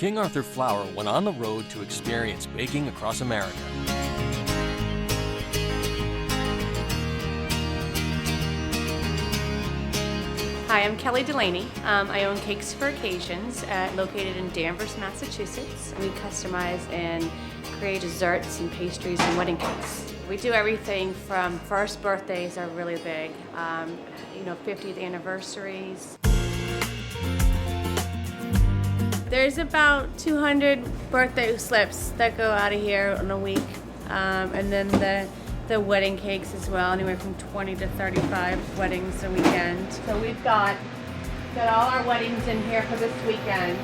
King Arthur Flour went on the road to experience baking across America. Hi, I'm Kelly Delaney. I own Cakes for Occasions, located in Danvers, Massachusetts. We customize and create desserts and pastries and wedding cakes. We do everything from first birthdays are really big, 50th anniversaries. There's about 200 birthday slips that go out of here in a week, and then the wedding cakes as well, anywhere from 20 to 35 weddings a weekend. So we've got all our weddings in here for this weekend.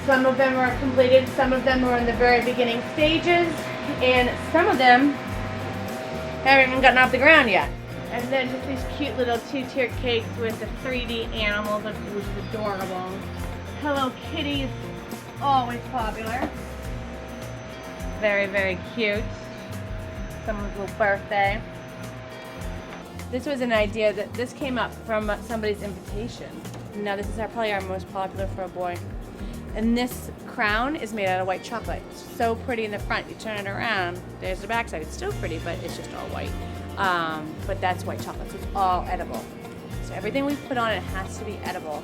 Some of them are completed, some of them are in the very beginning stages, and some of them haven't even gotten off the ground yet. And then just these cute little two-tiered cakes with the 3D animals, which is adorable. Hello Kitty is always popular. Very, very cute. Someone's little birthday. This was an idea that this came up from somebody's invitation. Now this is probably our most popular for a boy. And this crown is made out of white chocolate. It's so pretty in the front. You turn it around, there's the backside. It's still pretty, but it's just all white. But that's white chocolate, so it's all edible. So everything we put on it has to be edible.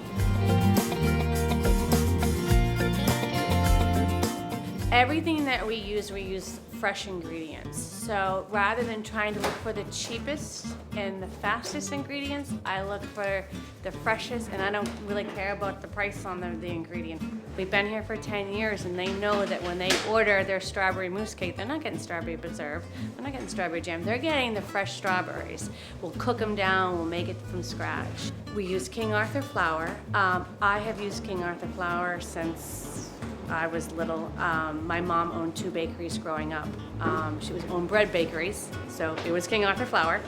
Everything that we use fresh ingredients. So rather than trying to look for the cheapest and the fastest ingredients, I look for the freshest, and I don't really care about the price on the ingredient. We've been here for 10 years, and they know that when they order their strawberry mousse cake, they're not getting strawberry preserve, they're not getting strawberry jam, they're getting the fresh strawberries. We'll cook them down, we'll make it from scratch. We use King Arthur flour. I have used King Arthur flour since I was little. My mom owned 2 bakeries growing up. She owned bread bakeries, so it was King Arthur flour.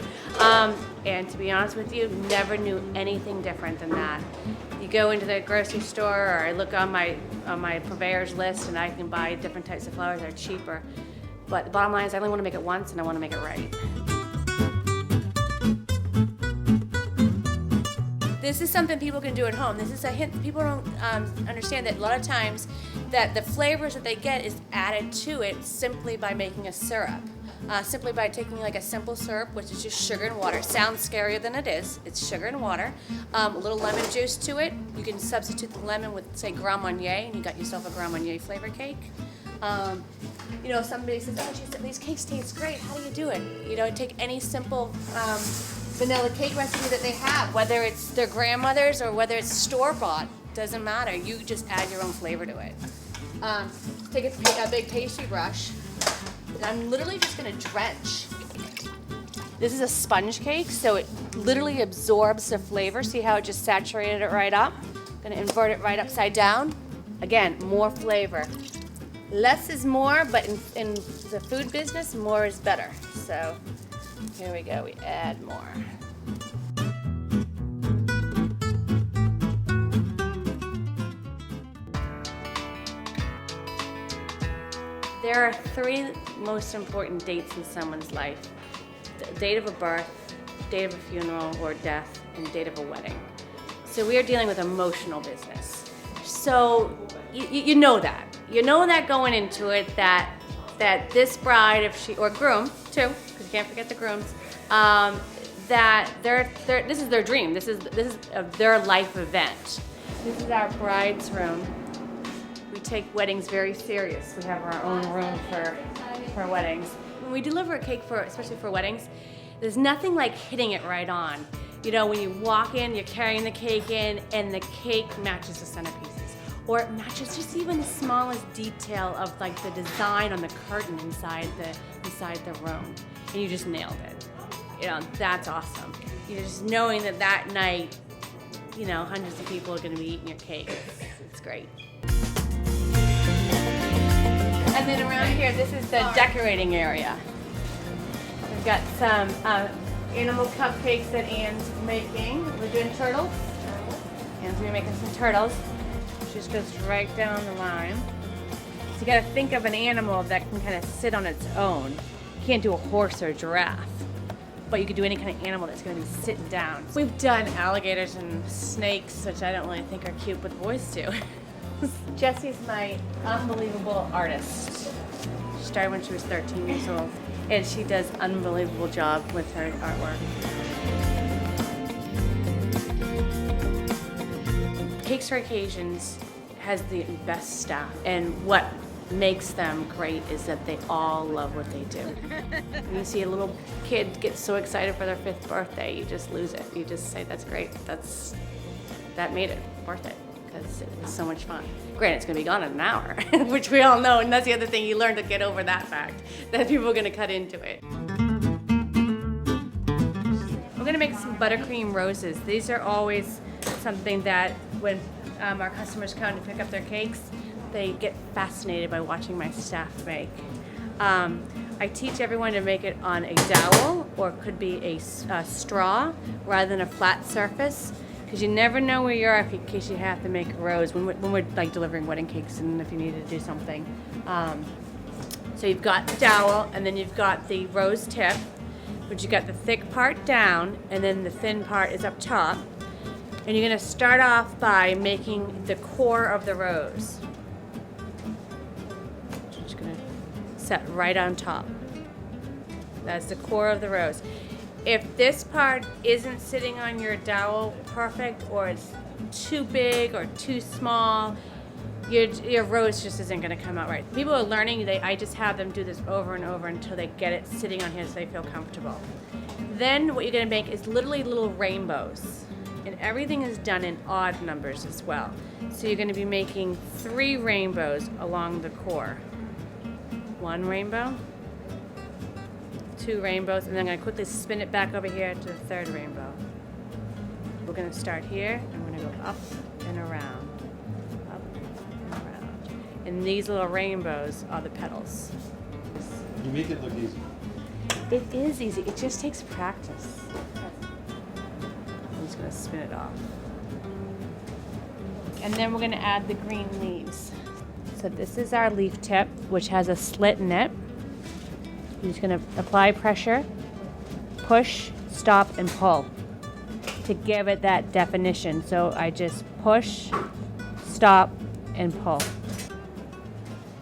And to be honest with you, never knew anything different than that. You go into the grocery store, or I look on my purveyor's list, and I can buy different types of flours that are cheaper. But the bottom line is I only want to make it once, and I want to make it right. This is something people can do at home. This is a hint. People don't understand that a lot of times that the flavors that they get is added to it simply by making a syrup. Simply by taking like a simple syrup, which is just sugar and water. It sounds scarier than it is. It's sugar and water. A little lemon juice to it. You can substitute the lemon with, say, Grand Marnier, and you got yourself a Grand Marnier flavor cake. Somebody says, "Oh, geez, these cakes taste great. How do you do it?" Take any simple vanilla cake recipe that they have, whether it's their grandmother's or whether it's store-bought, doesn't matter. You just add your own flavor to it. Take a big pastry brush, and I'm literally just gonna drench. This is a sponge cake, so it literally absorbs the flavor. See how it just saturated it right up? Gonna invert it right upside down. Again, more flavor. Less is more, but in the food business, more is better. So here we go, we add more. There are 3 most important dates in someone's life: the date of a birth, date of a funeral or death, and date of a wedding. So we are dealing with emotional business. So you know that. You know that going into it, that this bride, or groom too, because you can't forget the grooms, that this is their dream. This is their life event. This is our bride's room. We take weddings very serious. We have our own room for weddings. When we deliver a cake especially for weddings, there's nothing like hitting it right on. When you walk in, you're carrying the cake in, and the cake matches the centerpieces. Or it matches just even the smallest detail of like the design on the curtain inside the room. And you just nailed it. That's awesome. Just knowing that night, hundreds of people are gonna be eating your cake. It's great. And then around here, this is the decorating area. We've got some animal cupcakes that Anne's making. We're doing turtles. Anne's gonna be making some turtles. Just goes right down the line. So you gotta think of an animal that can kind of sit on its own. You can't do a horse or a giraffe. but you could do any kind of animal that's going to be sitting down. We've done alligators and snakes, which I don't really think are cute, but the boys do. Jessie's my unbelievable artist. She started when she was 13 years old, and she does an unbelievable job with her artwork. Cakes for Occasions has the best staff, and what makes them great is that they all love what they do. When you see a little kid get so excited for their 5th birthday, you just lose it. You just say, that's great. That made it worth it, because it was so much fun. Granted, it's gonna be gone in an hour, which we all know, and that's the other thing you learn to get over that fact, that people are gonna cut into it. We're gonna make some buttercream roses. These are always something that when our customers come to pick up their cakes, they get fascinated by watching my staff make. I teach everyone to make it on a dowel, or it could be a straw rather than a flat surface, because you never know where you are in case you have to make a rose when we're like delivering wedding cakes, and if you need to do something. So you've got the dowel, and then you've got the rose tip, but you've got the thick part down, and then the thin part is up top. And you're going to start off by making the core of the rose. Just going to set right on top. That's the core of the rose. If this part isn't sitting on your dowel perfect, or it's too big or too small, your rose just isn't going to come out right. People are learning. I just have them do this over and over until they get it sitting on here so they feel comfortable. Then what you're going to make is literally little rainbows. And everything is done in odd numbers as well. So you're going to be making 3 rainbows along the core. 1 rainbow, 2 rainbows, and then I'm going to quickly spin it back over here to the 3rd rainbow. We're going to start here, and we're going to go up and around, up and around. And these little rainbows are the petals. You make it look easy. It is easy. It just takes practice. I'm just going to spin it off. And then we're going to add the green leaves. So this is our leaf tip, which has a slit in it. You're just going to apply pressure, push, stop, and pull to give it that definition. So I just push, stop, and pull.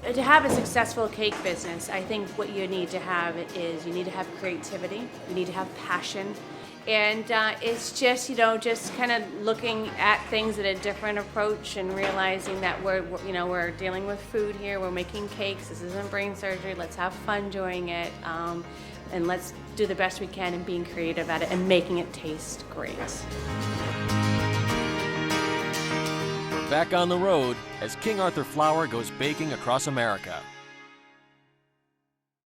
To have a successful cake business, I think what you need to have is you need to have creativity, you need to have passion, and it's just, just kind of looking at things at a different approach and realizing that we're dealing with food here, we're making cakes, this isn't brain surgery, let's have fun doing it, and let's do the best we can in being creative at it and making it taste great. Back on the road as King Arthur flour goes baking across America.